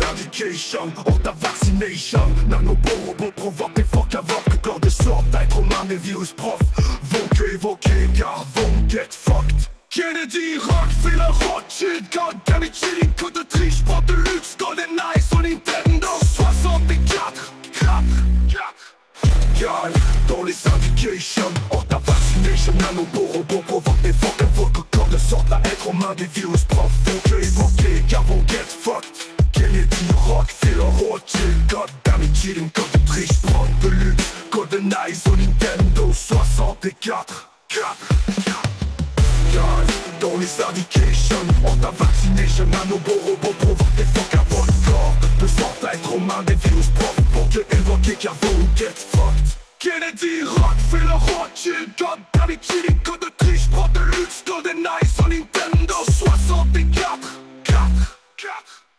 indications, or ta vaccination. Nanoborobo provoque des forts cavotes que corps de sorte d'être humain. Des virus profs vont que évoquer car vont get fucked. Kennedy, Rockefeller, Rothschild, Goddamn it, chilling, coup de triche, porte de luxe, Golden Eye sur Nintendo 64, 4, God, dans les indications, or ta vaccination. Nanoborobo provoque des forts cavotes que corps de sorte à être humain. Des virus profs vont que évoquer car vont get fucked. Kennedy, Rockefeller, Rothschild, Goddamn it, chilling, coup de triche, porte de luxe, Golden Eye sur Nintendo 64, 4. Dans les indications, on t'a vaccination. Nanoborobo provoque des fuck à votre corps, de sorte à être aux mains des virus profs pour te évoquer car vous get fucked. Kennedy, Rockefeller, Rothschild, Goddamn it, chilling, code de triche, prod de luxe, Golden Eye sur Nintendo 64, 4.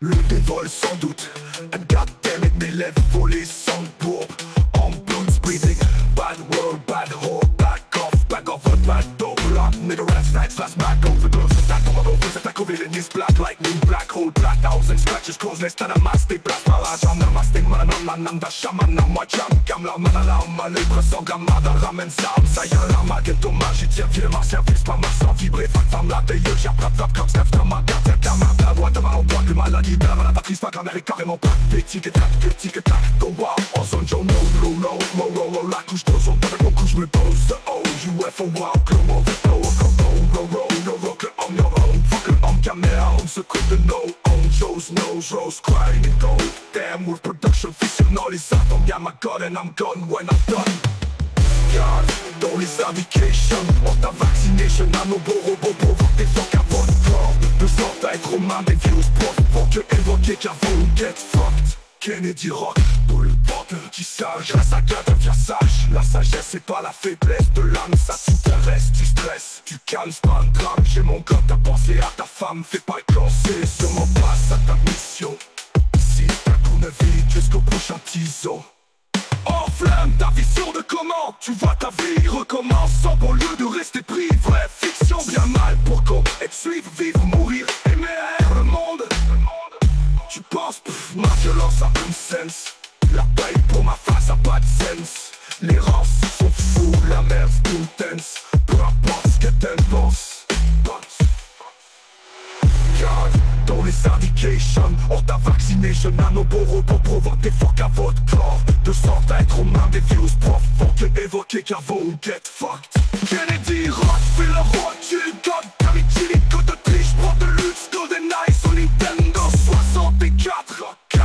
Le dévol sans doute, and goddamn it, mes lèvres volées sans bourbe. Ambulance breathing, bad world, bad whore, back off, bad double up. Nigga rats, nights, last back over the stack on my overs, attack over the knees, black lightning, black hole, black thousand scratches, cause less than a master, black paraja, namaste, manananda, shaman, moi jam, gamla, manala, malèbre, sans gamada, ramène sound, ça y est, l'arma, ghetto, magie, tiens, vieux, ma service, pas ma sang, vibrer, fuck, femme, la taille, j'ai rap, rap, comme snap, comme ma carte, la loi de ma emploi, que maladie, de la matrice, pas grammaire, et carrément pas, des tic et tac, go wow, en zone, Joe, no, la couche d'ozone, avec mon couche, me pose, the O, UFO, wow, come over, no, que on your own, fucking on camera, on se coupe de no, on Joe's nose, rose, crying and gold, damn, with production, fiction, all is up, yeah, my god, and I'm gone when I'm done. God, dans les indications, on t'a vaccination. Nanoborobo provoque des fuck à votre corps, de sorte à être aux mains des virus profs pour te évoquer car vous get fucked. Kennedy Rock, bull porte qui sage, la saga devient sage. La sagesse c'est pas la faiblesse de l'âme, ça t'intéresse, tu stresses, tu calmes, c'est pas un drame. J'ai mon gars, t'as pensé à ta femme, fais pas éclancer, sûrement passe à ta mission. Si t'as coup de vie jusqu'au prochain tiso. Enflamme ta vision de comment tu vois ta vie recommence sans bon lieu de rester pris. Vraie fiction, bien mal pour qu'on être suivre, vivre, mourir, aimer le monde. Tu penses, ma violence a un sens. La paille pour ma face a pas de sens. Les rances sont fous, la merde c'est intense. Peu importe ce que t'en penses. God, dans les indications, on t'a vaccination. Nanoborobo provoque des fuck à votre corps, de sorte à être aux mains des virus profs pour te évoquer car vous get fucked. Kennedy, Rockefeller, Rothschild, Goddamn it, chilling, code de triche, prod de luxe, Golden Eye sur Nintendo 64, 4.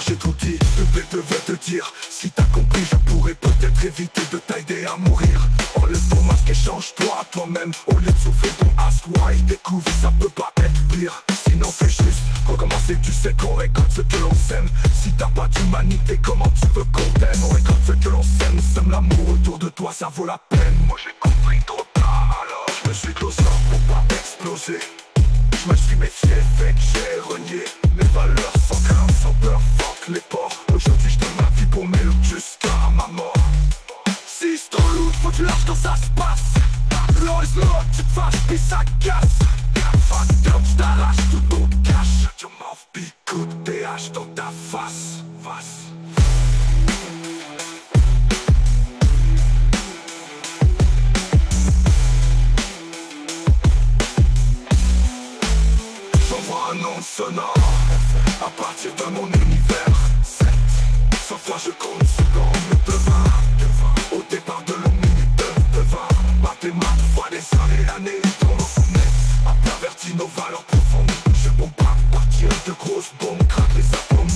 J'ai tout dit, je devais te dire. Si t'as compris, je pourrais peut-être éviter de t'aider à mourir. Enlève ton masque et change-toi toi-même. Au lieu de souffler ton ask why, découvre, ça peut pas être pire. Sinon fais juste recommencer, tu sais qu'on récolte ce que l'on sème. Si t'as pas d'humanité, comment tu veux qu'on t'aime? On récolte ce que l'on sème, sème l'amour autour de toi, ça vaut la peine. Moi j'ai compris trop tard, alors je me suis closé pour pas exploser. Je me suis méfié, fait que j'ai renié mes valeurs sans crainte, sans peur, fuck les porcs. Aujourd'hui je donne ma vie pour mes loups jusqu'à ma mort. Si c'est trop lourd, faut que tu lâches quand ça se passe. L'eau est lourd, tu te fâches puis ça casse. Facteur, tu t'arraches tout ton cash. Tu m'en fais coup de TH dans ta face. J'envoie un nom sonore à partir de mon univers. 7, 100 fois je compte secondes de vin. Au départ de l'eau minute de vin. Mathématiques fois des années dans nos fenêtres. A perverti nos valeurs profondes. Je bombarde partir de grosses bombes, craque les atomes.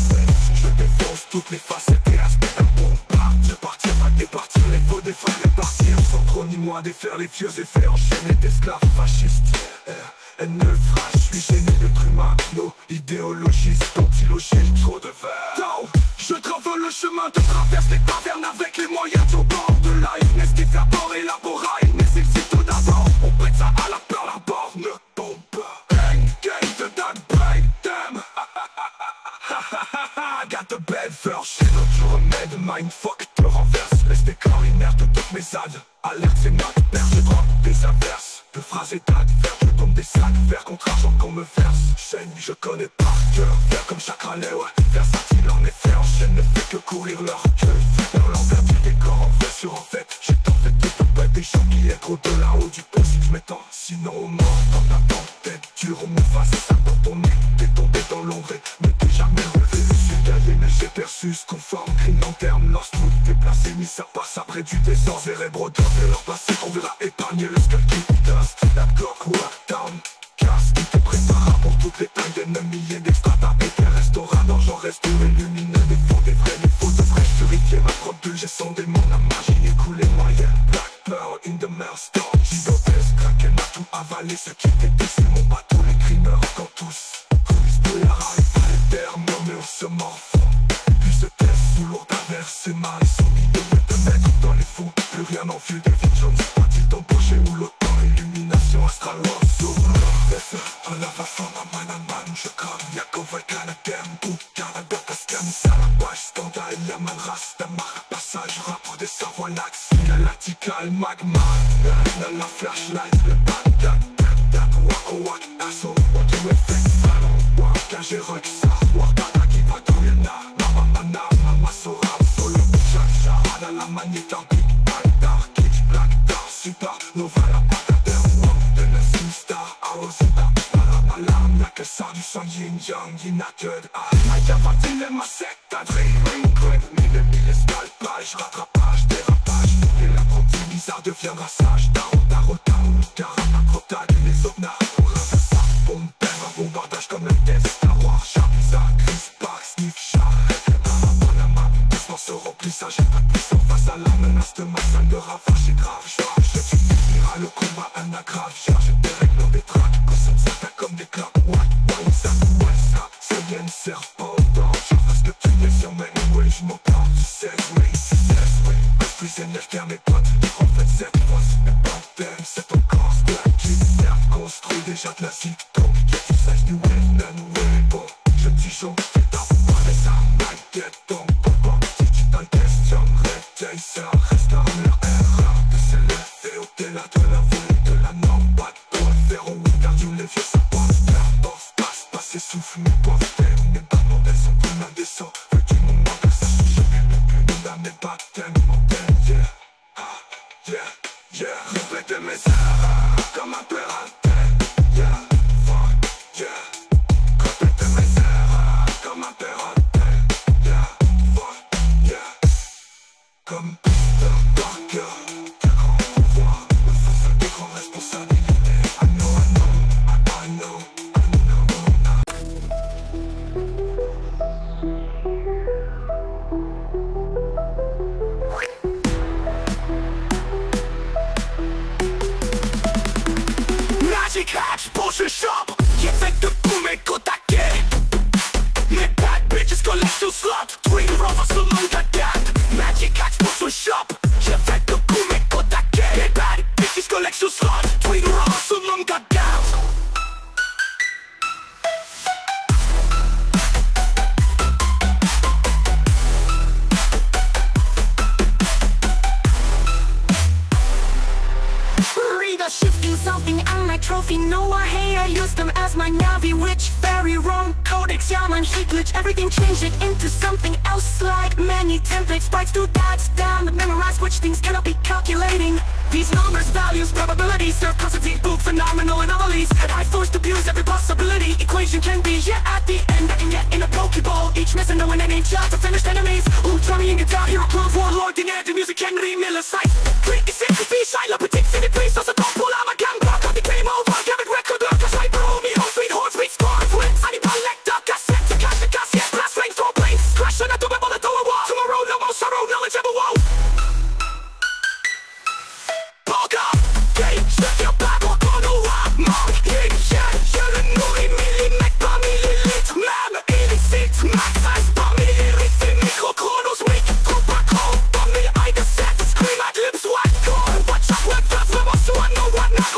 Je défonce toutes les facettes et aspects d'un bon plat. De partir à départir les faux des frères répartir. Sans trop ni moins défaire les vieux effets enchaînés d'esclaves fascistes. Naufrage, je suis gêné d'être humain. Nos idéologies sont illogiques, trop de verre. Je trave le chemin de traverse les cavernes avec les moyens au bord de life. N'est-ce qu'il fait bord élaborat, il nécessite tout d'abord. On prête ça à la peur, la borne bombe. Gang de that brain, damn. Got the bad version. Je remets de mindfuck, te renverse. Laisse tes corps inertes de toutes mes ânes. Alerte, c'est notre père, je drop des averses. de phrases et d'adverbes. Je tombe des sacs, vers contre argent qu'on me verse. Chaîne, je connais par cœur, faire comme Chakralé, ouais. Versatile en effet, en chaîne ne fait que courir leur queue. Dans l'envers du décor, en vrai sur en fait. J'ai tant fait de pas des gens qui est trop de là-haut du possible. Je m'étends, sinon on mort dans la tempête. Dur, on me fasse ça dans ton nez. T'es tombé dans l'ombre, mais t'es jamais relevé. Je suis gagné, mais j'ai perçu ce conforme. Green lanterne, lost route déplacé, mis ça passe après du désordre. Vérébro d'or de leur passé, on verra épargner le skull qui dust. La coque ou la down, casse qui te prépare pour toutes les tailles d'ennemis et d'extra tapés. Tes restaurants d'argent restent lumineux. Des faux, des vrais, des faux, de vrais. Je purifier ma propre bulle, j'ai sondé mon la magie et coulé moyenne. Black Pearl in the maelstrom, gigantesque, Kraken a tout avalé. Ceux qui étaient sur mon bateau, les crimeurs quand tous. Plus de la rage, pas les termes, mais on se morfond. Puis se test sous lourd d'averse, c'est mal. Ils sont milliers de mètres dans les fonds. Plus rien en vue de John, pas-t-il d'embaucher ou l'autant. Illumination astrale, sur F, un lava forme, un man, je crame. Y'a Volcana, Dem, Canada, Tascam, Salabage, Standa, et la man, Rasta, Mara, passage, rapport des savoirs, l'axe, Galactica, le magma, la flashlight, le bagdad, wak, wak, assaut, what do effect, ballon, wak, cagé, roxa, wak, dada, qui va dans le na, mama, sora, solo, chacha, la manita, big, dark, kitsch, black, dark, super, nova, la patate, wak, de la star, arrosita, malam, y'a que ça, du sang, yin, yang, united, y'a pas dilemma, secte, ring, mille, scalpage, rattrapage, dérapage, et l'apprenti bizarre deviendra sage, tarot, crotade, les omnas, pour un ça, bombe, un bombardage comme un test, Star Wars, Sharpisa, Chris Park, Sniff, Charrette, la main, doucement se remplissage, j'ai pas de puissance face à la menace de ma salle de ravage, c'est grave, je finirai le combat, un aggrave, charge des règles dans des tracks, comme ça, comme des claques, ça, c'est bien, serpent, je fasse que tu es sur mes oui, je m'en parle, tu sais, oui, plus énergie mes potes, en fait cette fois c'est mes baptêmes, c'est encore black qui sert, construit déjà de la zitone, qui sache du wave, bon, je dis j'en fais d'avoir les armes, get donc, bon, digital question, red ça reste à leur erreur, de s'élever au-delà de la volée, de la norme, pas de quoi faire, on perdu les vieux, ça passe, souffle, mes poivrets, mes bâtons, elles sont plus indécents, veux-tu mon manque, ça je plus de la mes baptêmes, répétez mes erreurs comme un piraté, fuck, répétez mes erreurs comme un piraté, fuck, comme Peter Parker, de grands pouvoirs, me font faire des grandes responsabilités, I know. Catch, bullshit shop, effect de boom et Kotake. Mes bad bitches collect to slot, twin rovers to Montagat. Magic catch, bullshit shop, effect de boom et Kotake. Mes bad bitches collect to slot, twin rovers to Montagat. Shifting something on my trophy, no I hate, I use them as my Navi, which very wrong, codex, Yaman, she glitch, everything change it into something else, like many templates, bytes to dots, down, memorize which things cannot be calculating, these numbers, values, probabilities, serve constantine, book, phenomenal anomalies, and I forced abuse every possibility, equation can be, yeah, at the end, I can get in a pokeball, each missing knowing an ain't shot to finished enemies, Ultrami and guitar, hero, proof, warlord, in air, the music, Henry Miller, sight, great, it's it, be shy, love, but it's in it, please, also don't pull out my gamba, got the game over, give it record, cause I bro, me, home, sweet, horse, sweet, score, influence, I need collector, cassette, to cash, yeah, blast, flames, throw planes, crash, on a double, bullet, throw a wall, tomorrow, no more sorrow, knowledge, ever, whoa. Polka, game, step your back, walk on a walk, monk, hit, yeah, you're the nouille, millimètre par millilitre, même, illicite, max size par millilitre, c'est micro, chronos, weak, coup par coup, par mille, I cassette, scream at lips, what, go, watch out, what, that's, vraiment, so I know what not.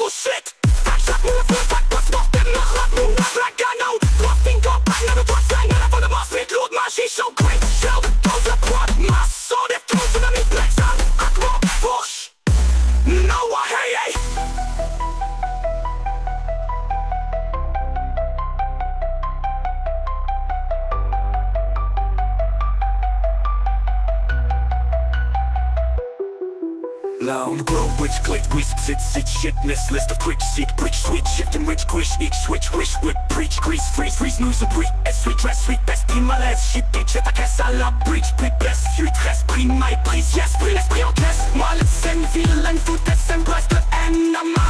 Loud, grow, witch, click, grease, sit, shitness, list of quick, seek, breach, sweet, shift, and rich, quish, each, switch, wish, whip, preach, grease, freeze, snooze, a breach, sweet, dress, sweet, best, malaise, shit, bitch, ta caisse à la breach, plus best, fuite, esprit, my prise, yes, pris l'esprit en caisse, moi, le scène, vilaine, foutaise, embrasse de haine, nama,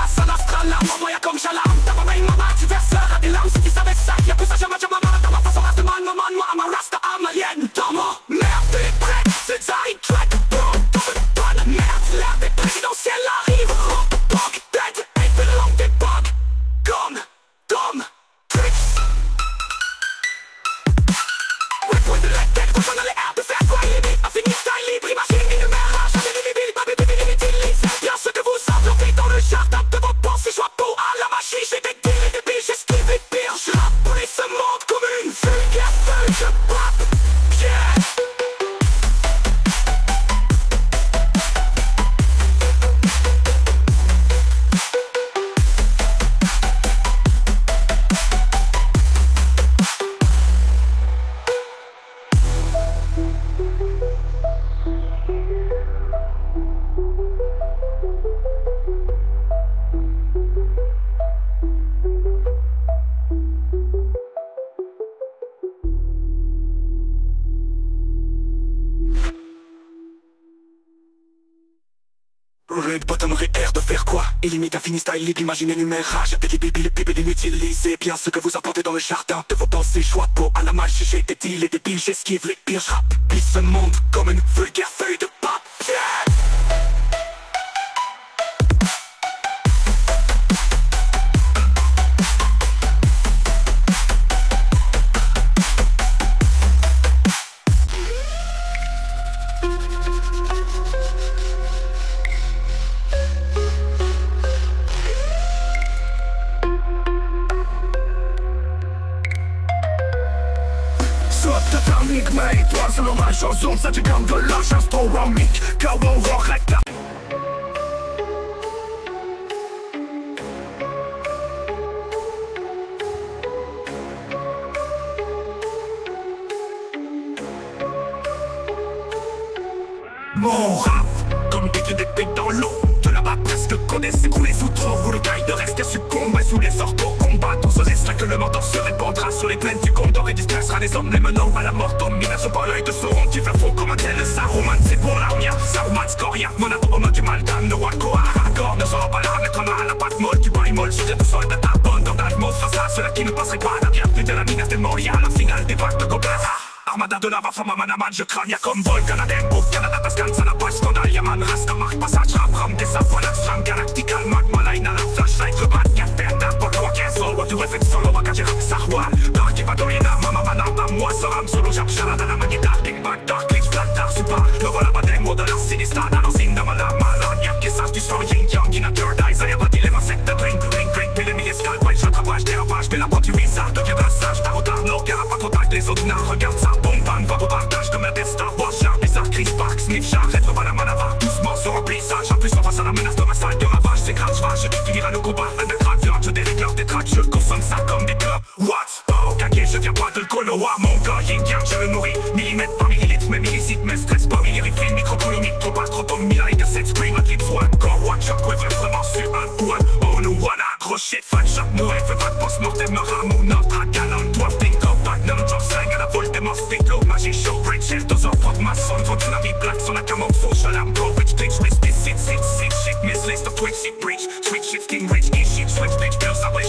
salastra, l'âme, envoya comme j'alarme, ta maman, maman, tu verseurs à des larmes, si tu savais ça, y'a plus ça, jamais, dans ma façon, race de man, moi, I'm a rasta, I'm alien, dans mon merde, t'es prêt, c'est ça, il track, pas de merde, l'air des présidentielles arrive, rock, dead, et fait le long des bugs, comme, tricks. Ouais, point de la tête, faut dans les airs de faire quoi, limite, infini style, libre, imagine, une mère, jamais utilisez bien ce que vous implantez dans le jardin de vos pensées, joie beau à la magie, j'ai des deals et des billes, j'esquive et pire, je rappe et ce monde comme une vulgaire feuille, je brappe, yeah. Red bottom air de faire quoi? Illimite infini style libre, imaginez numérage. Des bibi, les pipes inutilisez bien ce que vous apportez dans le jardin de vos pensées, choix peau à la main, j'ai des deals et des billes, j'esquive les pires, j'rappe, puis ce monde comme une vulgaire feuille de papier. Mais toi c'est l'hommage aux ondes, ça te gagne de l'argent astronomique. Car on recette. Mon rap, comme des épées dans l'eau. De là-bas presque codé, s'écrouler sous trop. Vous le taille de rester succombe sous les sortes au combat. On se laisse là que le mentor se répandra sur les plaines du Condor et dispersera les hommes les menant à la mort. Domination par l'œil de Sauron, tu vas faux comme un tel Saruman, c'est pour l'armia. Saruman, Scoria, mon homme du mal d'âme, no one Koa, Aragorn ne sera pas là, mettre main à la patte molle, tu bailles molle, sujet de sol de ta bonne dans d'Almos, face à ceux-là qui ne passeraient pas la bienvenue de la Minas de Moria, la finale des vagues de Gobelin. Armada de lava, femme à manaman, je crâne, y'a comme vol, Canadien, Bouffe, Canada, Tascan, ça n'a pas scandale, Yaman, Rasta, marque, passage, rap, ram, des savoies, stram, galactical, magma, line, à la flashlight, le bat, captain, n'importe quoi, qu'un sol, what tu refais de solo, bagage, rap, sarwa, dark, Evadorina, mama, manaba, moi, saram, solo, jab, chalada, la magita, king, back, dark, glitch, black, dark, super, le voilà, badeng, mot de la sinistra, dans l'usine, mala, malania, qui savent du sang, yin, yang, in a third eye, ça y a pas dilemma, secte, drink, puis les milliers, scalp, ouais, je travaille, dérapage, mais la pointe, tu vis ça, deviendra sage, t'as retard, l'orga, pas trop tard, les autres, n'a, regarde ça, bombe, pan, va au partage de merde, Star Wars, Sharp, bizarre, Chris Park, Sniff, Sharp, rétro, la manava, doucement, sur remplissage, en plus, on face à la menace de ma salle de ravage, c'est grave, je définirai le combat, un des tracks, je dérive leur des tracks, je consomme ça comme des clubs, what? Oh, gagué, je viens pas de le colo, à mon gars, yin, yang, je le nourris, millimètre par millilitre, mais millicite, mais stress pas, millirifine, microcolonique, trop pas, trop tôt, millimètre, 7 scream, clips, one, core, one, shot, quiver, vraiment sur un, one, oh, no, one, gros shit, fat shot, no, F, pas de post mortem, me ramou, notre galant, toi, think up, back, non, job, 5, à la volte, des morts, stick, low, magie, show, break, shit, deux heures, pop, maçon, votre navire, black, son accamant, faux, chalam, go, rich, glitch, respect, sit, shit, miss, list of twitch, shit, breach, switch, shit, king, rich, e, shit, switch, bitch, bills, I wish,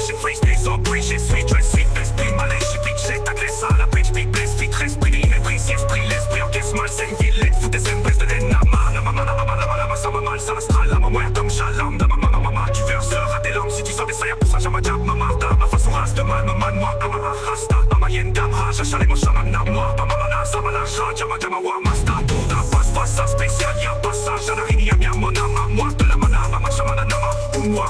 it, freeze, days, all breach, shit, sweet, dress, sweet, best, be, malais, shit, bitch, shit, agresse, à la bitch, big, bless, fit, esprit, mépris, esprit, l'esprit, encaisse, mal, c'est une vilaine, fout des embêtes de laine, ça m'a mal, ça l'astral, la maman, comme chalam, da maman, tu verseurs à tes larmes, si tu savais ça, y'a pour ça, j'ama, jab, maman, ma façon race de mal, maman, moi, amara, rasta, ama, yen, dam, raja, chalé, mon chaman, na, moi, pas mamana, ça m'a lâche, jama, wa, masta, toda, passe, ça, spécial, y'a passage, à la rinia, y'a mon ama, moi, de la mana, mama, chamana, nama, ou moi,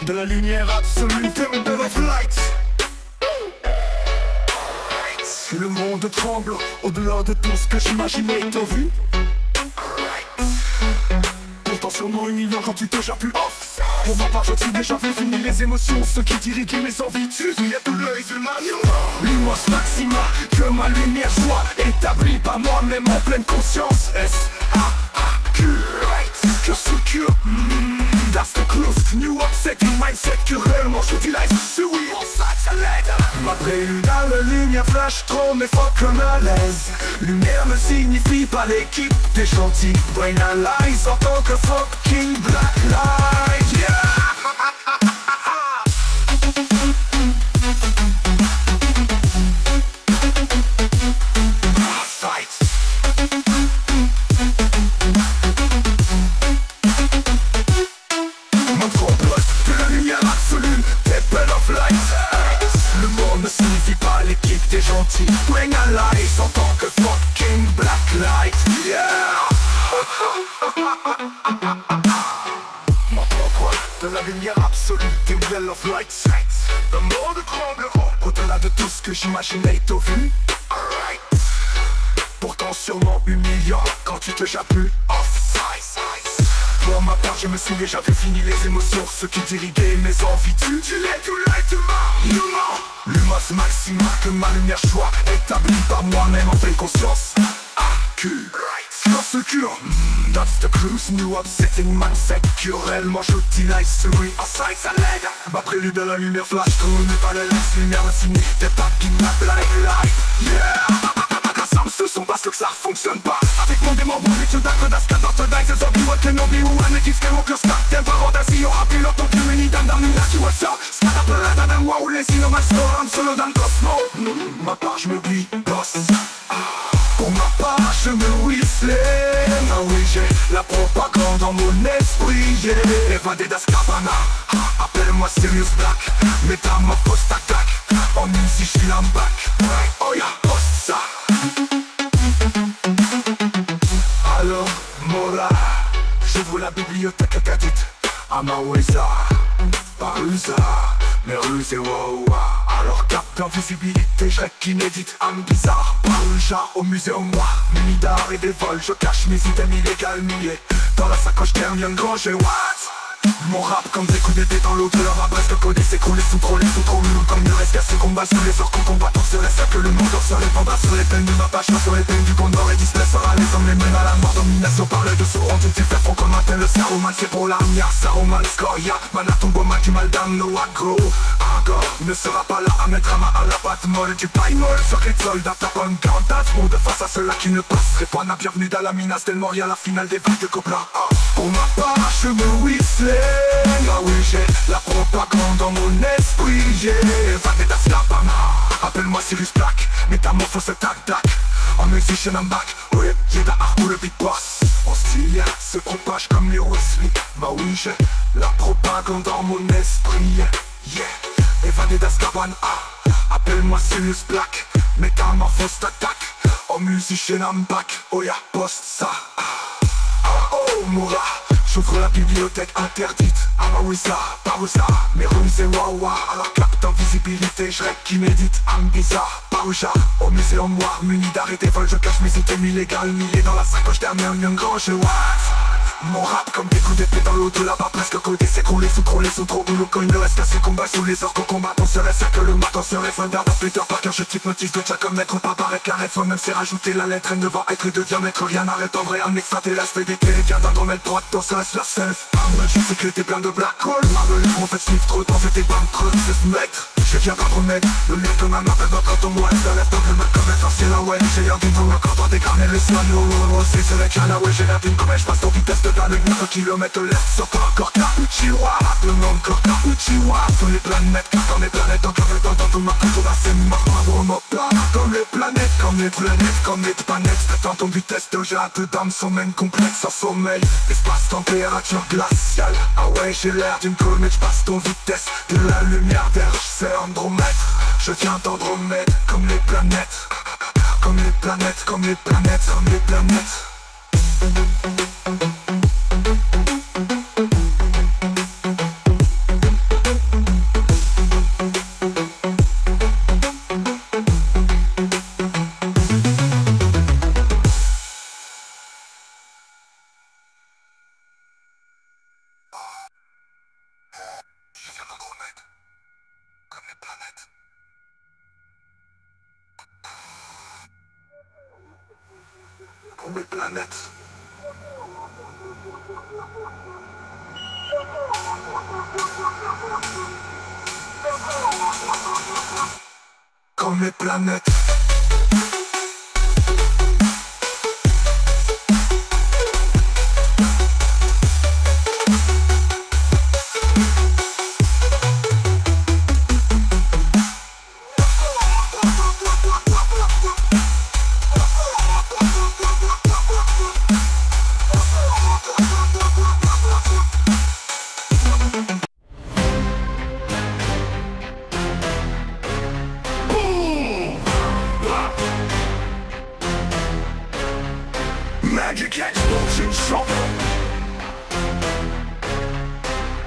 De la lumière absolue, film de of light. Le monde tremble au-delà de tout ce que j'imaginais, t'as vu? Pourtant sûrement humiliant quand tu te jappes plus off. Pour ma part je suis déjà fait finir les émotions, ce qui dirige mes envies, tu y a tout l'œil du manion. Lumos maxima, que ma lumière soit établie par moi-même en pleine conscience. S-A-A-Q, que ce cure, that's the close. New upset, new mindset, que réellement j'utilise ce oui, on ça l'aide. Ma prélude à la lumière flash trop mais fuck comme à l'aise. Lumière ne signifie pas l'équipe des gentils. Brain Allies en tant que fucking black light, yeah. Bring a light en tant que fucking black light, yeah. Mon propre de la lumière absolue, des well of light. Le monde tremblera au-delà de tout ce que j'imaginais, t'as vu? Alright. Pourtant sûrement humiliant quand tu te jappes plus off-size. Pour ma part je me souviens j'avais fini les émotions, ce qui diriguait mes envies. Tu l'es tout l'être Lumos maxima, que ma lumière soit établie par moi-même en pleine conscience. A-Q, dans ce cure, that's the cruise, new upsetting mindset. Que réellement j'utilise celui en sight, ça l'aide. Ma prélude de la lumière flash, tourne pas la laisse, lumière infinie, t'es pas qui m'appelle light, yeah. Ça me se sont parce que ça fonctionne pas. Avec mon démon, bon, tu d'acre d'asca, dans te dice, c'est sorti, what can be, ou un équipe, qu'est-ce que ça t'aimes pas, rodasi, aura plus l'autre, tu me nies, dame, tu vois ça. Scatapelada, d'un wow, les signes, ma store, solo dans le cosmo. Ma part, je me glis, boss. Pour ma part, je me whistle. Ah oui, j'ai la propagande dans mon esprit, yeah. Évadé d'Azkabana, appelle-moi Sirius Black. Métamorphose, tac-tac, en musique, j'suis là, back. Oh yeah, boss, ça. Alors, Mora, j'ouvre la bibliothèque acadite. Amaweza, Parusa, mes ruses et wow. Alors capte en visibilité, je rec inédite, âme bizarre. Paruja au muséum noir, muni d'art et des vols. Je cache mes items illégales milliers dans la sacoche dernière grange et what? Mon rap comme des coups d'épée dans l'eau de leur presque codé, s'écrouler sous trop lourd. Comme il reste qu'à ce combat sous les orques combattants serait ça que le monde se répandra sur les peines de ma page, pas sur les peines du condor et display sera les hommes les mènent à la mort. Domination par les dessous, on tout faire fond comme un tel. Le Saruman c'est pour l'armière, Saruman Scoria. Manatombo ma du mal d'âme, no aggro. Agor ne sera pas là à mettre à main à la patte molle du paille molle. Sur les soldats tapant 44 monde face à ceux-là qui ne passeraient pas. La bienvenue dans la minas del Moria, la finale des vagues de Cobra. Pour ma part je me whistle. Ah oui, j'ai la propagande dans mon esprit, yeah. Évadé d'Azkabana, appelle-moi Sirius Black. Métamorphose, tac-tac, en musician I'm back. Oui, j'ai d'art le big boss. En style, se propage comme les Wesley. Bah oui, j'ai la propagande dans mon esprit, yeah. Évadé d'Azkabana, appelle-moi Sirius Black. Métamorphose, tac-tac, en musician I'm back. Oh yeah, boss ça. Oh, Moura. J'ouvre la bibliothèque interdite, Amawisa, Parusa, mes ruses et wawa. Alors capte en visibilité, je rec qui médite, âme bizarre. Paruja, au muséum noir, muni d'arrêt des vols. Je cache mes items illégales, milliers dans la sacoche dernière, une grange et what? Mon rap comme des coups d'épée dans l'eau de là-bas, presque codé, s'écrouler sous trop boulot. Quand il ne reste qu'à ce combat sous les orques combattants serait ça que le matin serait Thunder dans Peter Parker. Je type notice de chat comme maître, pas paraître carré. Faut même c'est rajouter la lettre, elle ne va être de diamètre. Rien n'arrête en vrai, un extraterrestre fait des télédiens d'Andromède pour attendre, ça reste la self. Je sais que t'es plein de black hole, Marvel, on fait sniff trop temps, fait tes bandes creux, c'est ce mec. Je viens d'Andromède, le lien de ma marque dans quand on moi est lève dans le mec comme être ancien là ouais. J'ai l'air d'une voix quand on décarne le snow. C'est avec un ouais, j'ai l'air d'une comme je passe ton vitesse de dingue. 9 km l'est sur ton corps, Uchiwa. Le nom de corps, Uchiwa. Sur les planètes, dans les planètes, dans ton marque, on va c'est mort. Comme les planètes, comme les planètes. Dans ton vitesse de jade, d'âme sommeil complexe en sommeil. Espace, température glaciale. Ah ouais, j'ai l'air d'une comète, j'passe ton vitesse de la lumière vers c'est Andromède. Je viens d'Andromède, comme les planètes. Comme les planètes, comme les planètes, comme les planètes. Comme les planètes. Comme les planètes. Magic explosion shock.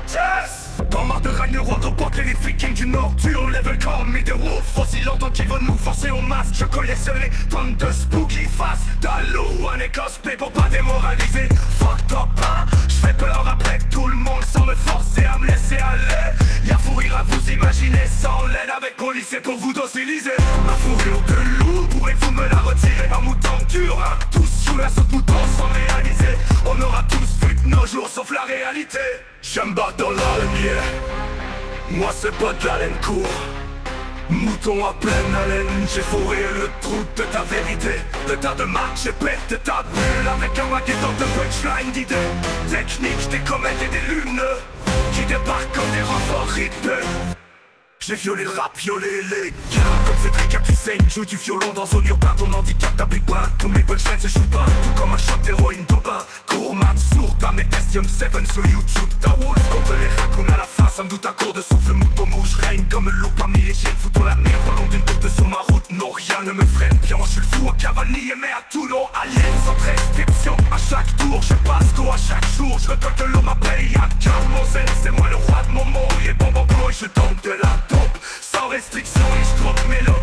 Yes! Dans marre de Ragnarok, autoporte les vikings du Nord. Tu enlèves le corps, mais des wolves. Aussi longtemps qu'ils veulent nous forcer au masque. Je collectionne les tonnes de spooky face d'Halloween et cosplay pour pas démoraliser. Fucked up, hein? J'fais peur après tout le monde sans me forcer à me laisser aller. Y'a fou rire à vous imaginer sans l'aide avec policier pour vous dociliser. Ma fourrure de loup, pourrez-vous me la retirer? Un mouton dur, hein? Tous sous la saute mouton sans réaliser. On aura tous vu de nos jours sauf la réalité. J'aime battre dans la lumière. Moi c'est pas de la laine court. Mouton à pleine haleine, j'ai fourré le trou de ta vérité. De ta démarche, j'ai pété ta bulle avec un maquetteur de punchline d'idées. Technique, des comètes et des lumineux qui débarquent comme des renforts rythmés. J'ai violé le rap, violé les gars. Comme Cédric Hussein, joue du violon dans zone urbaine. Ton handicap t'applique pas, tous mes punchlines se jouent pas. Tout comme un shot d'héroïne d'Aubin. Gourmand, sourd, ta Metestium 7 sur YouTube. Ta wolf contre les raccoons à la fin. Ça me doute à court de souffle, mouton mouche. Règne comme un loup parmi les chiens. Foutons la merde pendant d'une tourte sur ma route. Non, rien ne me freine. Bien, je suis le fou à cavalier, mais à tous nos aliens sans prescription. À chaque tour, je passe go à chaque jour. Je récolte l'eau, ma paye à car mon zen. C'est moi le roi de mon monde. Et bon et je tombe de la tombe. Sans restriction et je drop mes lots.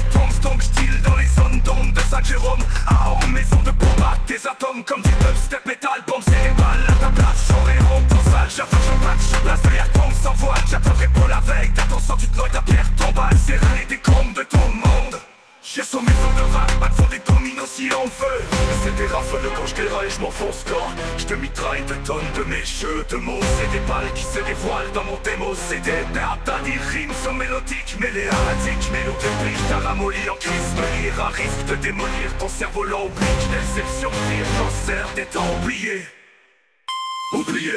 Tombe style dans les zones d'ombre de Saint-Jérôme. À en maison de combat, des atomes comme du dubstep metal. Bombe cérébrale à ta place, j'aurai honte en salle. J'attends, je match, je place derrière tombe sans voile. J'attendrai pour la veille, t'attends tu te noies ta pierre tombale. Serrer des comptes de ton monde. J'ai son maison de rap, pas de fond des dominos si on veut. C'est des rafales quand je déraille, je m'enfonce corps. Je te mitraille de tonnes de mes jeux de mots. C'est des balles qui se dévoilent dans mon démo. C'est des pertes à dire rimes sont mélodiques. Mais les haradiques, mélodie t'as ramolli en crise. Me lire à risque de démolir ton cerveau l'oblique. L'exception pire, cancer des temps oubliés. Oublié,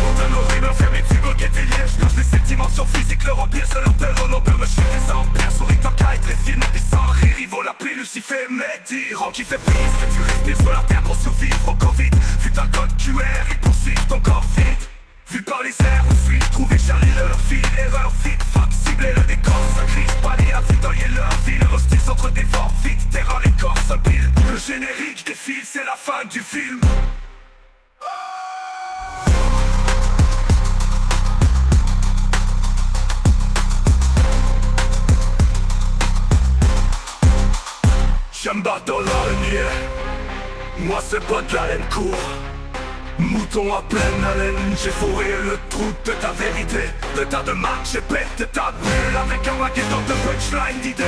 montagne horrible, enfermé, tu veux guetter liège. Quand je les 7 dimensions physiques, le remplir, c'est leur père, on peut me chuter sans père. Souris tant qu'à être film, et sans rire, ils vont l'appeler Lucifer, mais diront qui fait prise. Que tu respires sur la terre pour survivre au Covid. Vu un code QR, ils poursuivent ton corps vide. Vu par les airs, on fuit, trouver Charlie leur fil, erreur vite, fuck, cibler le décor, ça crise, palais à vitoyer leur ville. Hostile entre des forts vite, terreur les corps s'empilent. Le générique défile, c'est la fin du film. J'aime battre dans la lumière. Moi c'est pas de la laine court. Mouton à pleine haleine, j'ai fourré le trou de ta vérité. De ta démarche, j'ai pété ta bulle avec un maquetteur de punchline d'idées.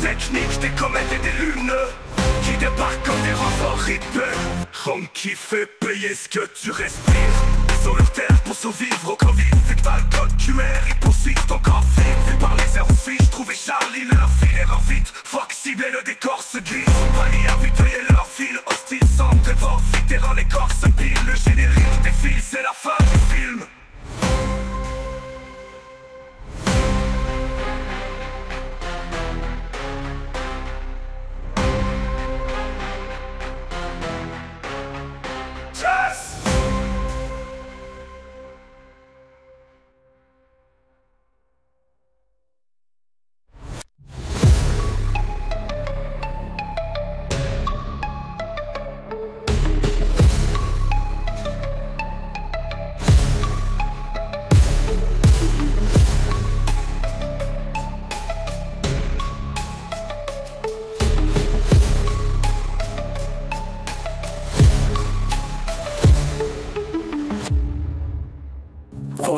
Technique, des comètes et des lumineux qui débarquent comme des renforts rythmés. Rome qui fait payer ce que tu respires. Sur leur terre pour survivre au Covid. Vu que t'as le code QR, ils poursuivent ton corps vide. Vu par les airs aussi, j'trouvais Charlie leur fil, erreur vite. Fuck, cibler le décor se glisse. Compagnie à vitoyer leur fil. Hostile sans trésor, vite, terrain les corps se pile. Le générique défile, c'est la fin du film.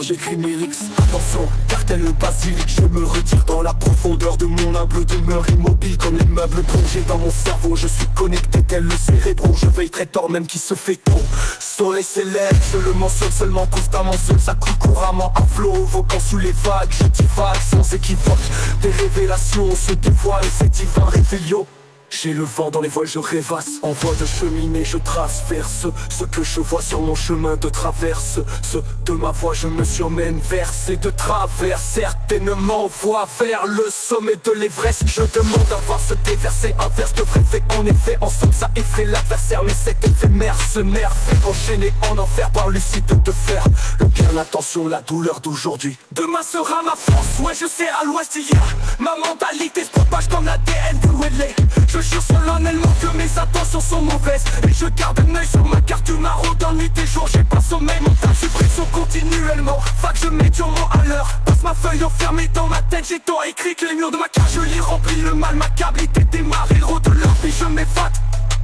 j'écris mes lyrics. Attention, car tel le basilic, je me retire dans la profondeur de mon humble demeure, immobile comme les meubles plongés dans mon cerveau. Je suis connecté tel le cérébro, je veille très tort même qui se fait tôt. Soleil s'élève, je le mentionne seulement constamment, seul ça coule couramment à flot, voquant sous les vagues, je divague sans équivoque. Des révélations se dévoilent, c'est divin révélio. J'ai le vent dans les voiles, je rêvasse. En voie de cheminée, je trace vers ce que je vois sur mon chemin de traverse. Ce de ma voix, je me surmène vers et de travers. Certainement voie vers le sommet de l'Everest. Je demande à voir se déverser un verse de vrai fait. En effet, en somme, ça effraie l'adversaire. Mais cet effet mercenaire fait enchaîner en enfer par lucide de fer. Le bien, l'attention, la douleur d'aujourd'hui. Demain sera ma force, ouais, je sais à l'ouest d'hier. Ma mentalité se propage comme l'ADN d'où elle est. Je jure solennellement que mes intentions sont mauvaises. Et je garde un œil sur ma carte du maraudon. Nuit et jour, j'ai pas sommeil, mon tas suppression continuellement. Fac, je mets durement à l'heure. Passe ma feuille enfermée dans ma tête. J'ai tant écrit que les murs de ma cage, je les remplis. Le mal m'accable, démarre, héros de leur vie, je m'évade.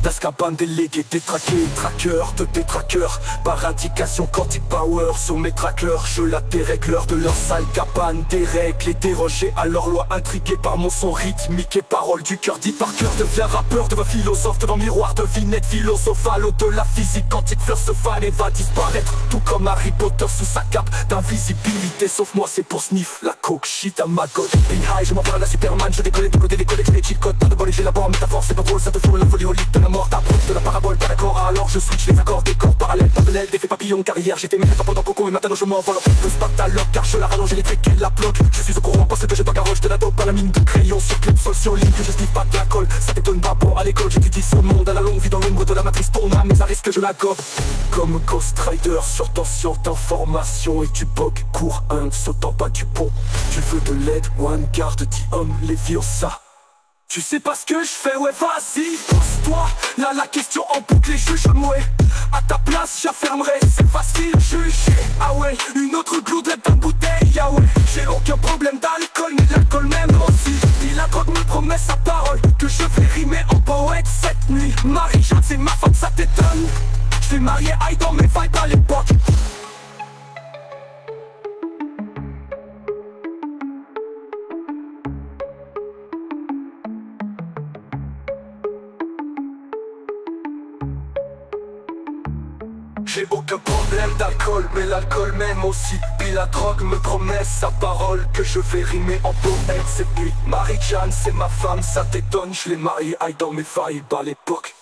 D'Azkaban délégué, détraqué, traqueur de détraqueurs. Par indication quantique power sur mes trackers. Je la dérègle l'heure de leur sale cabane. Dérègle et dérogé à leur loi, intrigué par mon son rythmique et paroles du cœur. Dit par cœur, deviens rappeur, devient philosophe. Devant miroir, devinette philosophale. Au de la physique quantique, first fall et va disparaître. Tout comme Harry Potter sous sa cape d'invisibilité. Sauf moi, c'est pour sniff la coke shit à ma god. Hey high, je m'envoie à la Superman. Je décolle tout côté, décolle les cheat codes. Pas de bol et j'ai la borne, métaphore, c'est pas drôle, ça te fout la folie au lit de la mort, t'approches de la parabole, pas d'accord, alors je switch les accords, des corps parallèles, parallèles, d'effets papillons, carrière, j'étais même pas pendant Coco et maintenant je m'envole, le spatalogue, car je la rallonge électrique et la bloque, je suis au courant, parce que je t'en garoche, de la dope à la mine de crayon, sur clip, sol sur ligne, que je sniff pas de la colle, ça t'étonne pas, bon à l'école, j'étudie ce monde, à la longue vie dans l'ombre de la matrice, ton âme, mais à risque que je la gobe, comme Ghost Rider, sur tension d'information et tu bug, cours un, sautant pas du pont, tu veux de l'aide, one garde, dit homme, Leviosa. Tu sais pas ce que je fais, ouais vas-y, pose-toi. Là la question en boucle et juge-moi. À ta place j'affirmerai, c'est facile, juger. Ah ouais, une autre gloudelette dans bouteille, ah ouais. J'ai aucun problème d'alcool, mais l'alcool même aussi. Puis la drogue me promet sa parole, que je vais rimer en poète cette nuit. Marie-Jeanne c'est ma femme, ça t'étonne. Je vais marier aïe dans mes vibes à l'époque. J'ai aucun problème d'alcool, mais l'alcool m'aime aussi. Puis la drogue me promet sa parole, que je vais rimer en poète cette nuit. Marie-Jeanne c'est ma femme, ça t'étonne, je l'ai mariée aïe dans mes vibes à l'époque.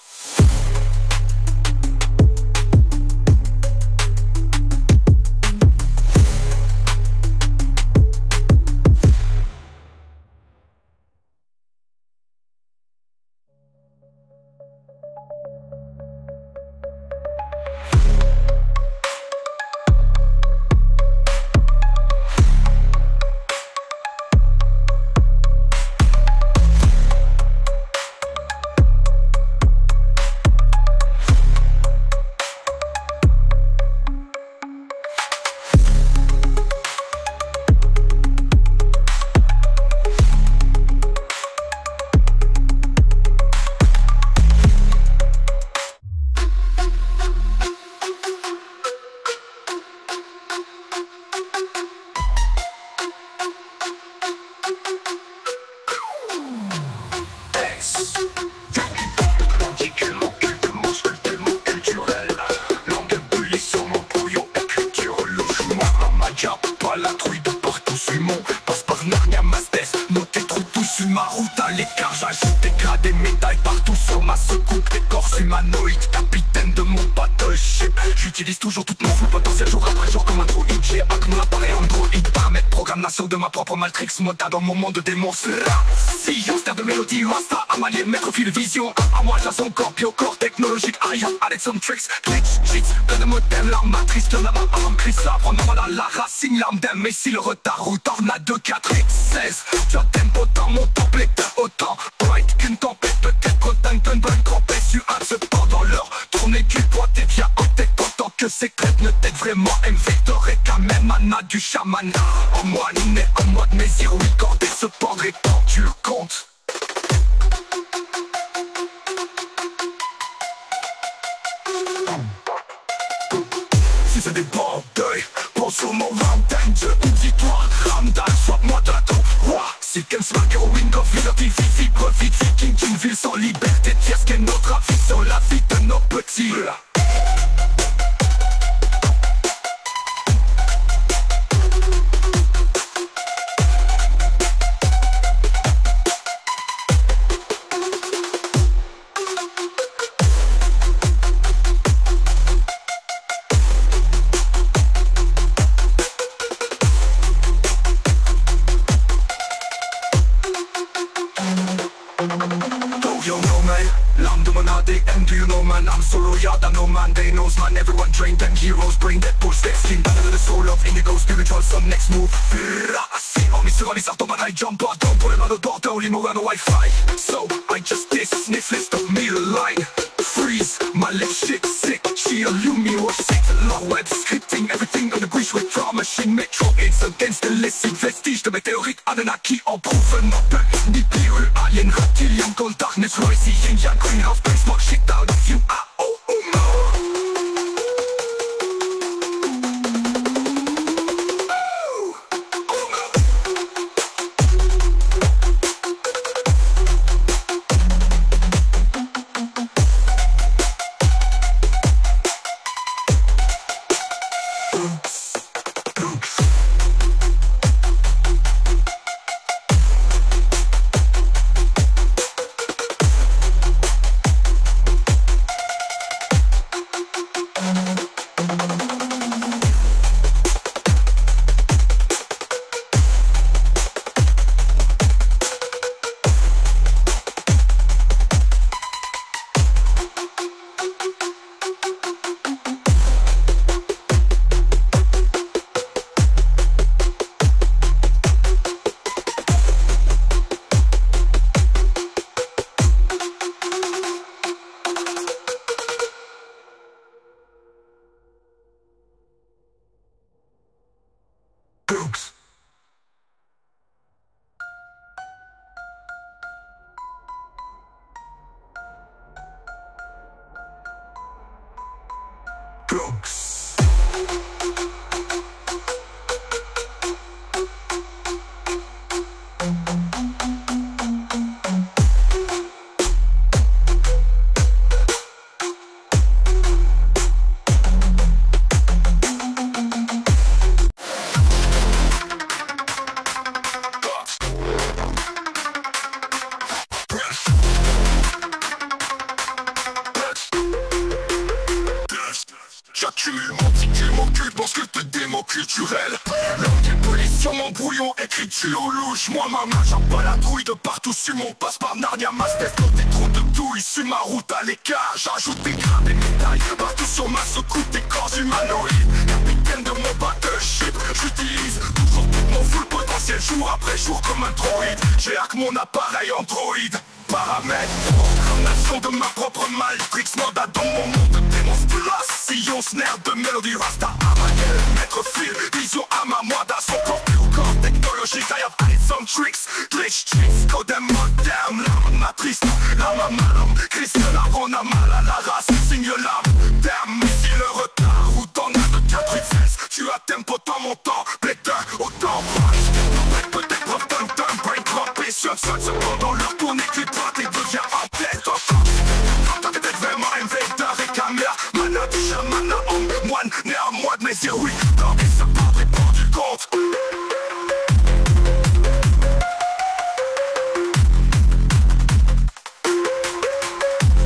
Pas la trouille de partout sur mon passe par Narnia Mastes. Noté trop tout sur ma route à l'écart. J'ajoute des grades des médailles partout sur ma secoupe. Écorce humanoïde, capitaine de mon battleship. J'utilise toujours toute mon full potentiel jour après jour comme un droïde. J'ai hack mon appareil Android. Paramètres, programmation de ma propre Matrix. Moda dans mon monde de démons. Si youngster de mélodie, Rasta, Amalier, maître fil vision. À moi j'ai son corps, corps technologique. I have some tricks, glitch, cheats. Plein de modèles, la matrice, de la main en crise. La prendre mal à la racine, l'arme d'un messie. Le retard, route tornade de 4x16. Tu as tempo dans mon template, autant bright qu'une tempête. Peut-être qu'autant d'une bonne trempée sur un cependant l'heure. Tourner du poids, t'es bien en tête. Content que ces crêpes ne t'aident vraiment. M Victor et quand même Anna du chaman. En moi, né en mode mes héroïques cordées se pendraient quand tu le comptes. Si c'est des bandes d'œil, pense sur mon 20. Smack, héroïne of liberty, Fifi, profite, viking d'une ville sans liberté. Tierce qu'est notre avis sur la vie de nos petits. Yo, no man, l'âme de mon ADN, do you know man? I'm so loyal, I'm no man, they knows man. Everyone trained them heroes, brain dead, pulse dead, skin battle, the soul of indigo, spiritual, some next move. I see all me sur les man, I jump out, don't put it on the door, don't leave me on the Wi-Fi. So, I just this sniff list of me line. Freeze, my left shit sick, she illumine or sick. Law web scripting, everything on the grease with drama machine, metro, it's against the illicit vestige de météorites, Anunnaki en provenant peu. Ni pilule, alien, reptilian, gold, darkness, noisy, yin yang, greenhouse, brain smoke, shit out of you, Brooks. Brooks. J'accumule mon ticule, mon cul, pense que te démo culturel. Langue police sur mon brouillon, écriture louche. Moi ma main, j'ai pas la trouille de partout sur mon passe par Narnia. Ma tête dans des trous de douille, sur ma route à l'écart. J'ajoute des gras, des médailles, partout sur ma secoute des corps humanoïdes. Capitaine de mon battleship, j'utilise toujours tout mon full potentiel jour après jour comme un droïde. J'ai hack mon appareil Android. Paramètres, programmation de ma propre matrix. Mandat dans mon monde de démons place. Sillon, snare de mélodie, rasta à ma gueule. Maître fil, vision à ma moida. Son corps plus au corps technologique. I have added some tricks, glitch tricks. Code and modem, l'âme matrice. L'âme à malhomme, Christ on a mal à la race. Signe l'âme, damn, mais si le retard. Ou t'en as de 4 fesses. Tu as tempo dans mon temps, pétain, autant punch. Peut-être preuve d'un brain trempé. Sur 5 secondes dans leur tournée, clip droite et devient en tête. T'as peut-être vraiment invader et caméra. Mana du chamana, homme, moine, né à moi de mes yeux, oui. Dans les sapins, répond du compte.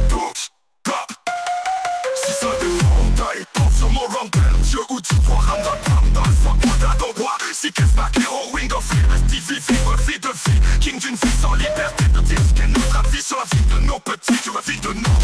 Touch, pop. Si ça défend, t'as épaule sur mon rumble. Dieu ou tu vois, ram dans le fuck, moi t'as ton bois. Si qu'est-ce pas héroïne of TV, vivre vie de vie. King d'une vie sans liberté de dire ce qu'est notre avis sur la vie de nos petits, sur la vie de nos.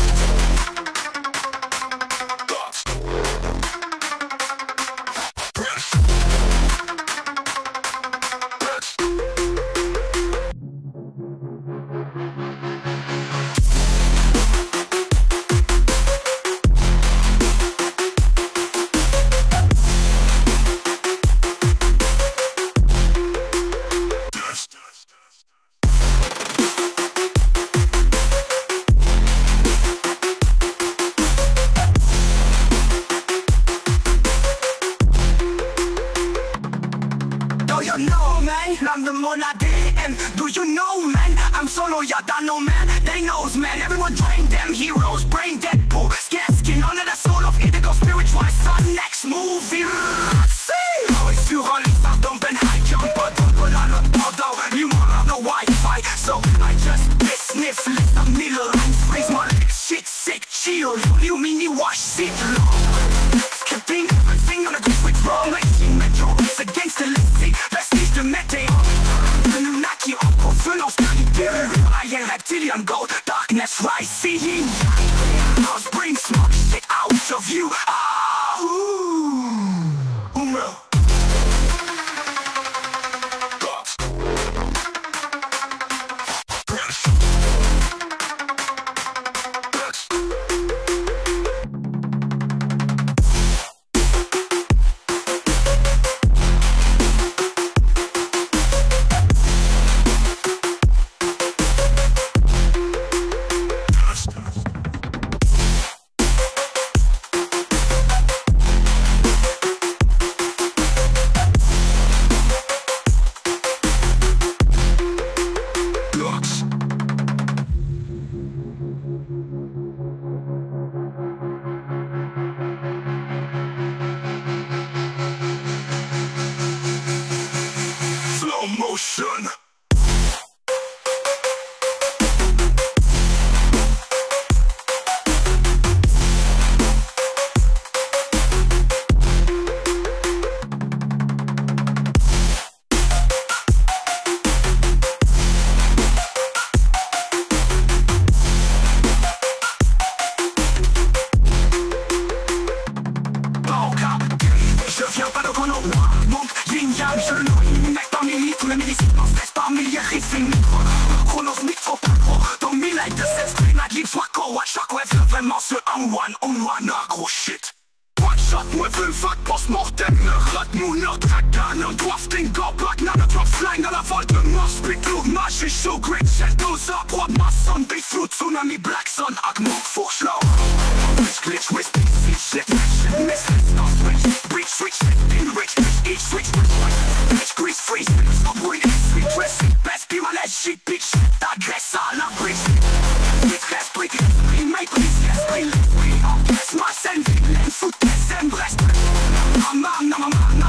You know, man, l'âme de mon ADN. Do you I know man, they knows man. Everyone drain them heroes, brain dead bull. Skin under the soul of indigo spiritual son. Next movie. See how it's sur un lit, pardon ben high jump. But voilà le pendant, you have no Wi-Fi. So I just sniff, lift the middle and freeze my lips. Shit sick, chill, you mini wash, sit long. Skipping everything on a good switch wrong. Racing metro, it's against the listing. Vestige de météo. Le Nunaki en provenance de l'Ibérie. I am reptilian gold, darkness rising. House bring smoke shit out of you. Motion. Je viens pas de chrono, monte, yin yang, je le mec parmi litres, le médecine en stress par milliers, riffing micro, chronos micro, pro, dans mille aides de cette stream, adlib, soit co, shockwave, vraiment ce on one, gros shit. One shot, moi veux vague, post-mortem, ne rate mon ordre, dragon, un dwarf, dingo, black, nana, drop, flying dans la volte de mort, speak, look, magic, show, great, shadows, up, roi, maçon, big fruit, tsunami, black sun, agmon, fourche, low, glitch, whisper, shit, miss, breach, switch, in rich, each switch, bitch, grease, freeze, stop winning, sweet dress, best be my leg, shit, bitch, t'agresse à la brise, vite, reste, brique, make please, yes, please, yes, my scène, l'aime, foot, SM, Brest, amana, man,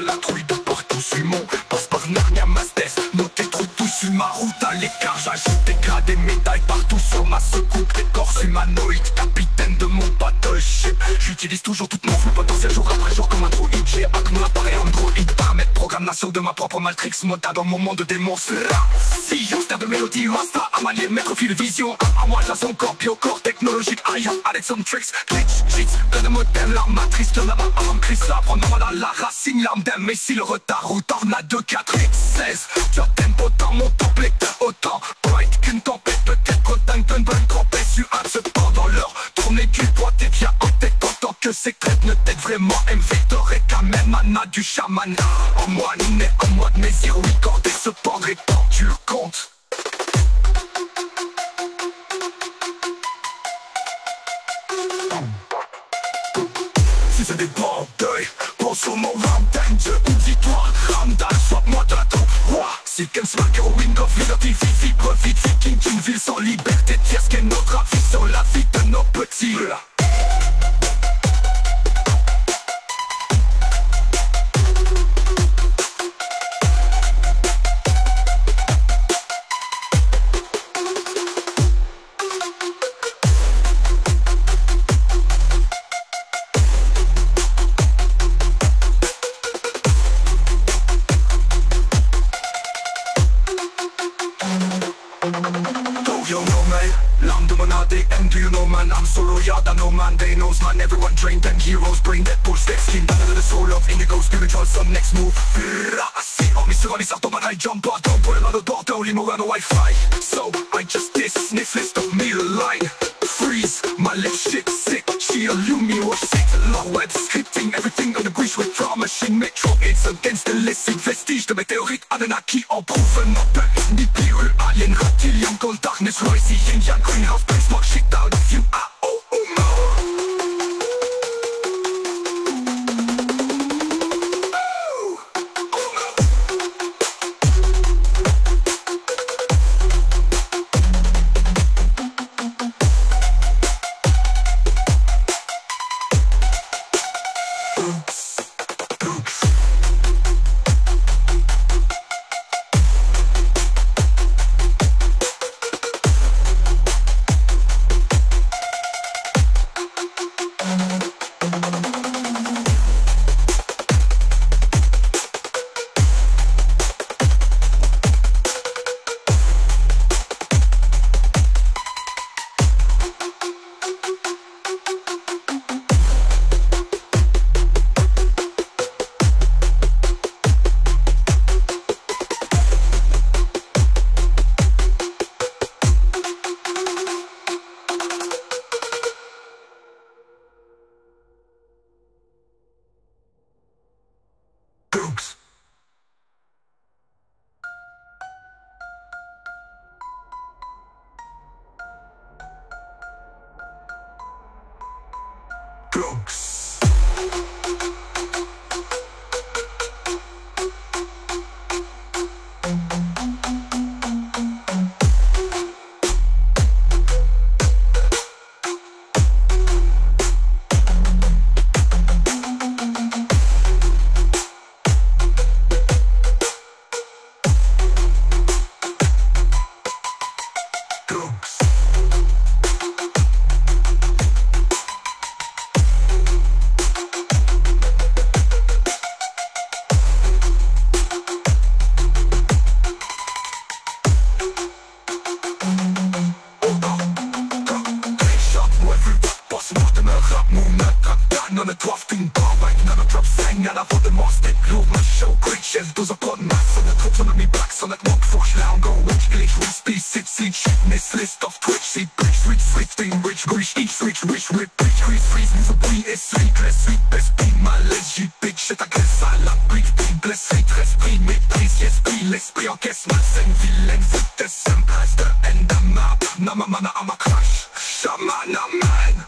la trouille de partout sur mon passe par Narnia Mastes. Notez trop tout sur ma route à l'écart. J'ajoute des grades des médailles partout sur ma secoupe. Écorce humanoïde, capitaine de mon battleship. J'utilise toujours toute mon full potentiel jour après jour comme un droïde. J'ai hack mon appareil Android. Paramètres, programmation de ma propre Matrix. Moda dans mon monde de démons. Si youngster de mélodie, Rasta, Amalier, maître fil vision. À moi, j'ai son corps, biocorps technologique. I have added some tricks, glitch, cheats. Plein de modèles, la matrice, de la main avant Chris. La prendre la racine, l'arme d'un messie, le retard ou tornado 4x16. Tu as tempo dans mon template, autant bright qu'une tempête. Peut-être dingue d'une bonne trempée sur un cependant l'heure. Tournée du poids, t'es bien en tête. Tant que ces crêpes ne t'aident vraiment. M Victor et quand même Anna du chaman. En moi, né en moi de mes héroïques cordées se pendre et quand tu le comptes. Si c'est des bandes d'œil, pense au mot Ramdan, Dieu ou victoire. Ramdan, swap-moi de la top roi. Silken Smack, Heroine of Liberty, fibre vite, viking d'une ville sans liberté. Tierce qu'est notre avis sur la vie de nos petits. man, I'm solo, yada no man, they knows man. Everyone drained, them heroes brain dead, bull step skin. Battle of the soul of indigo, spiritual sun, next move. I see all me surrounding, sarto man, I jump out. Don't put another door, don't leave me on the Wi-Fi. So I just dismiss list of me line. Freeze, my left shit sick. She illumine what sick. Law web scripting, everything on the bridge with drama machine metro. It's against the illicit vestige de météorite Anunnaki en proven op. Ni PUL, alien, reptilian, gold darkness, Royce, yin yang, greenhouse, benchmark, shit out of you. Drugs. On a drafting bar, biting on a drop, sang à la voix de Mars, des globe, ma show, great shells, those are pod mass, on a trop, on a me back, on a walk, force, loud, go, witch, glitch, with speed, sit, seed, shitness, list of twitch, seed, bridge, rich, swifting, rich, grish, each switch, rich, rip, bridge, crease, freeze, move, a brie, et sweet, dress, sweet, best, be, my legit, big shit, agresse, à la brique, be, bless, hate, esprit, méprise, yes, be, l'esprit, encaisse, malsaine, vilaine, foot, de simple, as the end, of map, namamana, I'm a crash, shamana, man.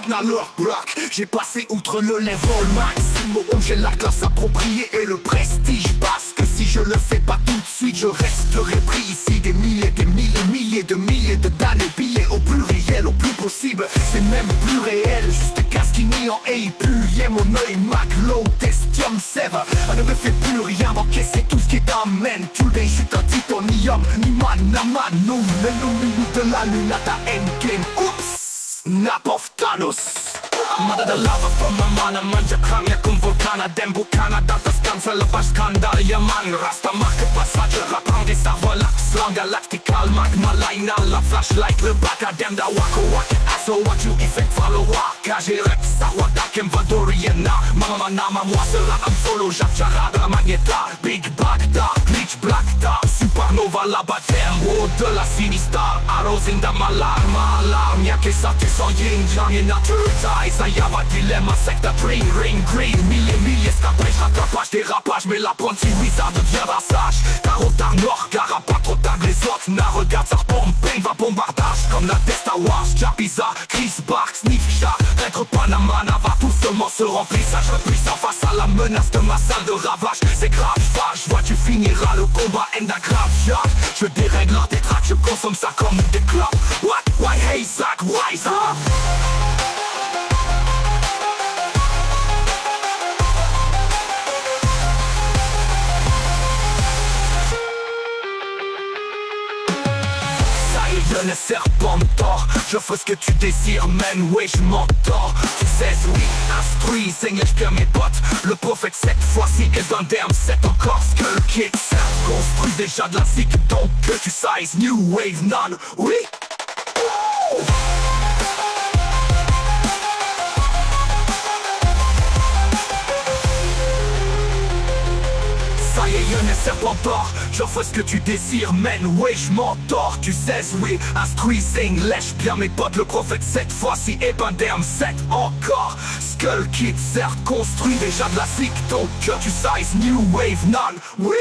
Ragnarok block. J'ai passé outre le level maximum, j'ai la classe appropriée et le prestige. Parce que si je le fais pas tout de suite, je resterai pris ici des milliers de d'années pillés au plus réel, au plus possible. C'est même plus réel, juste Casquini en A, mon œil Mac, low, testium, sève. Ne me fais plus rien, encaisser tout ce qui t'amène. Tu le je suis un titanium, ni man, naman, no, de la lunata endgame. Oups, nap of Thanos. Mada de lava from my mana, manja kramia cum vulcana, dem bucana, data scanță, lăpaș scandal, yaman, rasta marcă passaggio, rapang de savolax, slang galactical, magma line, la flashlight, le baca, dem da waka waka, so what you effect follow waka, j'ai rep, sa wada, kem vadoriena, mama nama, moasă la am solo, jac charada, magneta, big bag da, glitch black da, supernova la batem, o de la sinistar, arrosing da alarm, ia che sa te so yin, yang in nature, Zaiava dilema, secta train, rain, green. Mille scapești, atrapași, derapași, me la ponții, wizardă, vierasași. Carotar nord, gara patrotar, glezot, narogat, ar pompeng, va bombardage. Comme la testa wash, Japiza, Chris Bark, Sniff Shark, Maître Panamana va tout seulement se remplir. Ça je puissant face à la menace de ma salle de ravage. C'est grave, vache, vois tu finiras le combat, end grave, Jacques. Je dérègle leur détraque, je consomme ça comme des clopes. What, why, hey, Zach, wise up. Le serpent tord, je fais ce que tu désires, man, oui je m'entends. Tu sais, oui, instruis, English bien mes potes. Le prophète cette fois-ci est d'un derme, c'est encore ce que le kid sert. Construit déjà de la zik, donc que tu sais, new wave, non, oui. Ça y est, y'en est serpentor, j'offre ce que tu désires, man, oui, je m'endors. Tu sais, oui, instruising, lèche bien mes potes. Le prophète cette fois-ci est un derme, 7 encore. Skull Kid, certes, construit déjà de la zik, donc que tu sais, new wave, non, oui.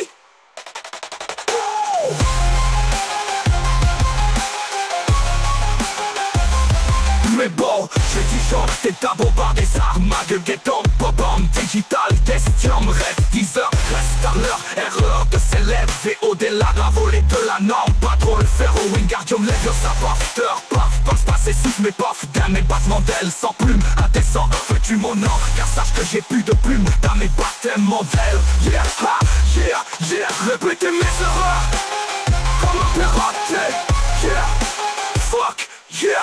Mais bon, je dis genre, t'es d'abord par des armes, ma gueule guettant, pop-bomb, digital, testium, rêve, teaser, reste à l'heure, erreur de s'élever au-delà de la volée de la norme, pas trop le faire au Wingardium Leviosa, ça after, paf, pense passer sous mes paf, dans mes battements d'ailes sans plume, indécent, veux-tu mon or, car sache que j'ai plus de plumes, dans mes baptêmes d'ailes, yeah, ha, yeah, répétez mes erreurs, comme un piraté, yeah, fuck, yeah.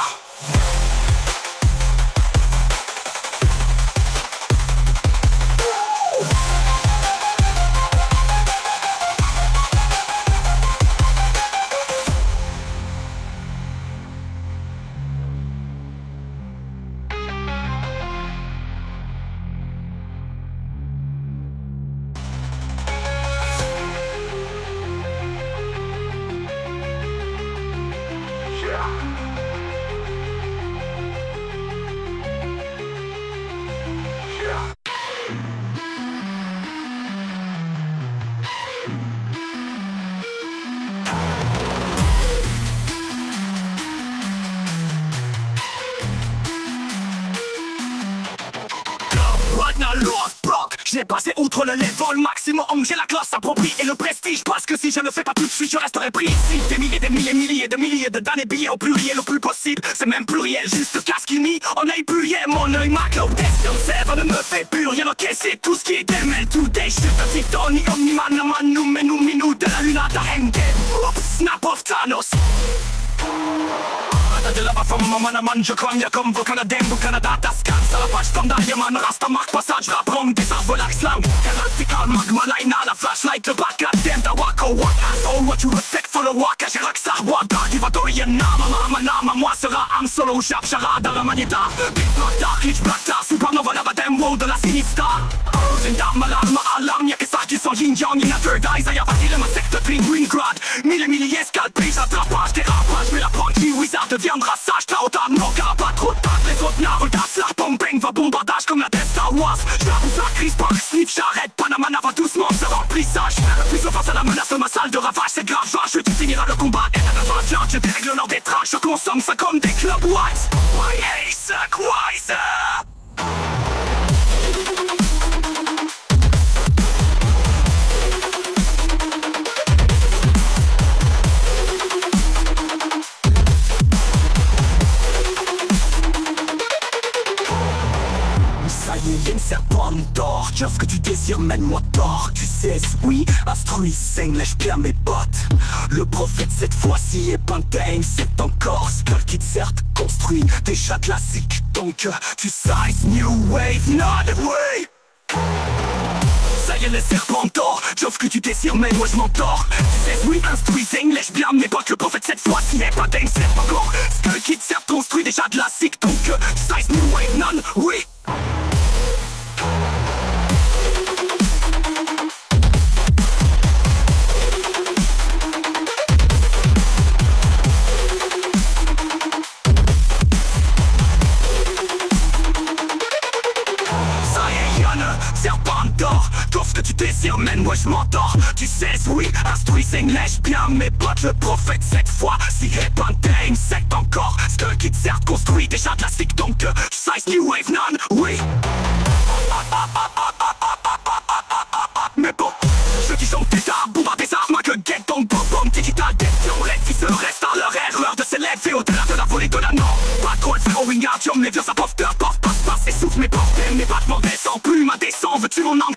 J'ai passé outre le level maximum, j'ai la classe appropriée et le prestige. Parce que si je ne le fais pas tout de suite, je resterai pris ici. Des milliers de damnés billets au pluriel le plus possible. C'est même pluriel, juste Casquini, on a épuyé mon œil macro. Testium sève ne me fait plus rien encaisser. Tout ce qui est démêle, tout day, je suis un titanium, ni manamanu, minou de la lunata endgame. Oups, snap of Thanos. De la from manaman, je crois comme vos Canadiens, vous Canada, Tascan, la page comme Diamond, Rasta marque passage, rapprong, des arvolax slang, galactical, magma line, la flashlight, le bac, damn, da waka waka, so what you respect for the waka, j'ai raxa, wada, divatoria, nama, moi sera am solo, jab, charada, la magneta, big black, dark, glitch, black, dark, supernova, la badem, wow, de la sinistar, une dame, alarme, y'a que ça qui sont yin yang, in a third eyes, y'a pas ma secte, clean, Wingrad, milliers, scalpés, attrapage, dérapage, mais la ponty, wizard, deviendra sage, Taotan, Noga, pas trop tard, les autres n'arrêtent, la pompeng va bombardage comme la Testa Was, j'avoue la crise, Park, Sniff, j'arrête, Panamana va doucement se remplissage, plus face à la menace de ma salle de ravage, c'est grave, je tu finiras le combat, et la je dérègle l'ordre des trash, je consomme ça comme des club wise, why hey, suck, wise, désir mène-moi tort. Tu sais, oui, instruit, saigne, lèche bien mes bottes. Le prophète cette fois-ci est Pantane, c'est encore Skull Kid certes construit, déjà classique. Donc tu sais, new wave, not a way. Ça y est les serpents d'or, j'offre que tu désires mais moi je m'endors. Tu sais, oui, instruit, saigne, lèche bien mes bottes. Le prophète cette fois-ci est Pantane, c'est encore Skull Kid certes construit, déjà classique. Donc tu sais, new wave, none, oui. Serpent d'or, t'offres que tu désires, mène moi je m'endors. Tu sais, oui, instruit, saigne, lèche bien mes bottes. Le prophète cette fois, si est Pantane, c'est encore Skull Kid certes construit, déjà classique. Donc tu sais, new wave, none, oui. Mais bon, ceux qui sont des armes, bombardent des armes, que get donc bomb digital, défiant les qui se restent dans leur erreur de s'élever au-delà de la volée de la norme. Pas trop le faire au wingardium, les vieux ça pofter, pof, passe, essouffle mes portes, mes battements descendent, plus ma descend, veux-tu mon âme